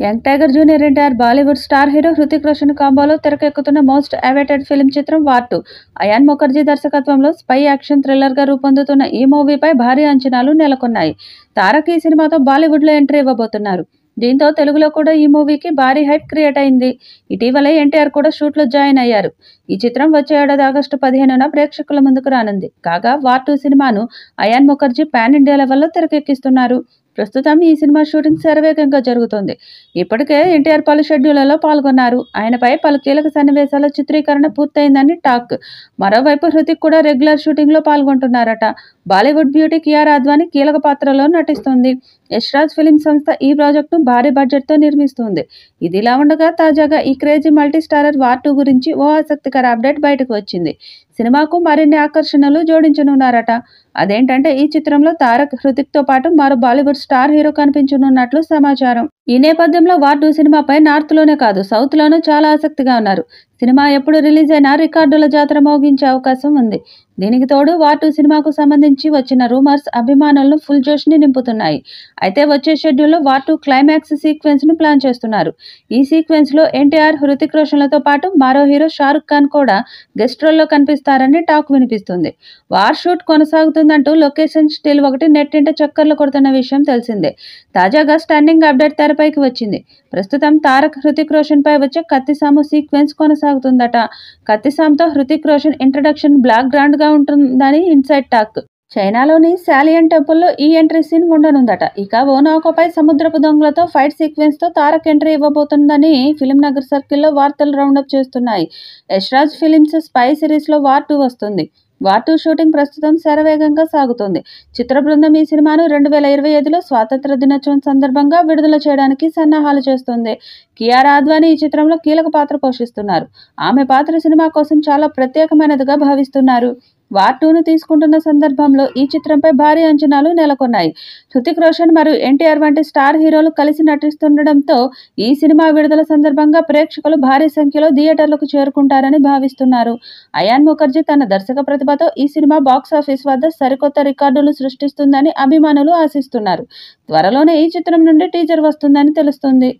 Young tiger junior NTR Bollywood star hero Hrithik Roshan కాంబోలో తెరకెక్కుతున్న most awaited film చిత్రం వార్ 2. అయాన్ ముఖర్జీ దర్శకత్వంలో స్పై యాక్షన్ థ్రిల్లర్గా రూపొందుతున్న ఈ మూవీపై భారీ అంచనాలు నెలకొన్నాయి. తారక్ ఈ సినిమాతో బాలీవుడ్లో ఎంట్రీ ఇవ్వబోతున్నారు. దీంతో తెలుగులో కూడా ఈ మూవీకి భారీ హైప్ క్రియేట్ అయింది. ఇటీవలే ఎన్టీఆర్ కూడా షూట్లో జాయిన్ అయ్యారు. ఈ చిత్రం వచ్చే ఏడాది ఆగస్టు 15న ప్రేక్షకుల ముందుకు రానుంది. కాగా వార్ 2 సినిమాను అయాన్ ముఖర్జీ పాన్ ఇండియా లెవెల్లో తెరకెక్కిస్తున్నారు. ప్రస్తుతం ఈ సినిమా షూటింగ్ శరవేగంగా జరుగుతోంది. ఇప్పటికే ఎన్టీఆర్ పలు షెడ్యూళ్లలో పాల్గొన్నారు. ఆయనపై పలు కీలక సన్నివేశాల చిత్రీకరణ పూర్తయిందని టాక్. మరోవైపు హృతిక్ కూడా రెగ్యులర్ షూటింగ్లో పాల్గొంటున్నారట. బాలీవుడ్ బ్యూటీ కియారా అద్వానీ కీలక పాత్రలో నటిస్తుంది. యశ్రాజ్ ఫిలిం సంస్థ ఈ ప్రాజెక్టును భారీ బడ్జెట్తో నిర్మిస్తుంది. ఇదిలా ఉండగా తాజాగా ఈ క్రేజీ మల్టీ స్టారర్ వార్ 2 గురించి ఓ ఆసక్తికర అప్డేట్ బయటకు వచ్చింది. సినిమాకు మరిన్ని ఆకర్షణలు జోడించనున్నారట. అదేంటంటే ఈ చిత్రంలో తారక్, హృతిక్తో పాటు మరో బాలీవుడ్ స్టార్ హీరో కనిపించనున్నట్లు సమాచారం. ఈ నేపథ్యంలో వార్ 2 సినిమాపై నార్త్లోనే కాదు సౌత్లోనూ చాలా ఆసక్తిగా ఉన్నారు. సినిమా ఎప్పుడు రిలీజ్ అయినా రికార్డుల జాతర మోగించే అవకాశం ఉంది. దీనికి తోడు వార్ 2 సినిమాకు సంబంధించి వచ్చిన రూమర్స్ అభిమానులను ఫుల్ జోష్ని నింపుతున్నాయి. అయితే వచ్చే షెడ్యూల్లో వార్ 2 క్లైమాక్స్ సీక్వెన్స్ను ప్లాన్ చేస్తున్నారు. ఈ సీక్వెన్స్లో ఎన్టీఆర్, హృతిక్ రోషన్లతో పాటు మరో హీరో షారుఖ్ ఖాన్ కూడా గెస్ట్ రోల్లో కనిపిస్తారని టాక్ వినిపిస్తుంది. వార్ షూట్ కొనసాగుతుందంటూ లొకేషన్ స్టిల్ ఒకటి నెట్టింట చక్కర్లు కొడుతున్న విషయం తెలిసిందే. తాజాగా స్టన్నింగ్ అప్డేట్ తెరపైకి వచ్చింది. ప్రస్తుతం తారక్, హృతిక్ రోషన్ పై వచ్చే కత్తిసాము సీక్వెన్స్ కొనసాగుతుందట. కత్తిసామ్తో హృతిక్ రోషన్ ఇంట్రడక్షన్ బ్లాక్ గ్రాండ్గా ఉంటుందని ఇన్సైడ్ టాక్. చైనాలోని శాలియన్ టెంపుల్లో ఈ ఎంట్రీ సీన్ ఉండనుందట. ఇక ఓనాకోపై సముద్రపు దొంగలతో ఫైట్ సీక్వెన్స్తో తారక్ ఎంట్రీ ఇవ్వబోతుందని ఫిలిం నగర్ సర్కిల్లో వార్తలు రౌండప్ చేస్తున్నాయి. యశ్రాజ్ ఫిలిమ్స్ స్పై సిరీస్లో వార్ 2 వస్తుంది. వార్ 2 షూటింగ్ ప్రస్తుతం శరవేగంగా సాగుతోంది. చిత్ర బృందం ఈ సినిమాను 2025లో స్వాతంత్ర దినోత్సవం సందర్భంగా విడుదల చేయడానికి సన్నాహాలు చేస్తోంది. కియారా అద్వానీ ఈ చిత్రంలో కీలక పాత్ర పోషిస్తున్నారు. ఆమె పాత్ర సినిమా కోసం చాలా ప్రత్యేకమైనదిగా భావిస్తున్నారు. వార్ 2ను తీసుకుంటున్న సందర్భంలో ఈ చిత్రంపై భారీ అంచనాలు నెలకొన్నాయి. హృతిక్ రోషన్ మరియు ఎన్టీఆర్ వంటి స్టార్ హీరోలు కలిసి నటిస్తుండటంతో ఈ సినిమా విడుదల సందర్భంగా ప్రేక్షకులు భారీ సంఖ్యలో థియేటర్లకు చేరుకుంటారని భావిస్తున్నారు. అయాన్ ముఖర్జీ తన దర్శక ప్రతిభతో ఈ సినిమా బాక్సాఫీస్ వద్ద సరికొత్త రికార్డులు సృష్టిస్తుందని అభిమానులు ఆశిస్తున్నారు. త్వరలోనే ఈ చిత్రం నుండి టీజర్ వస్తుందని తెలుస్తుంది.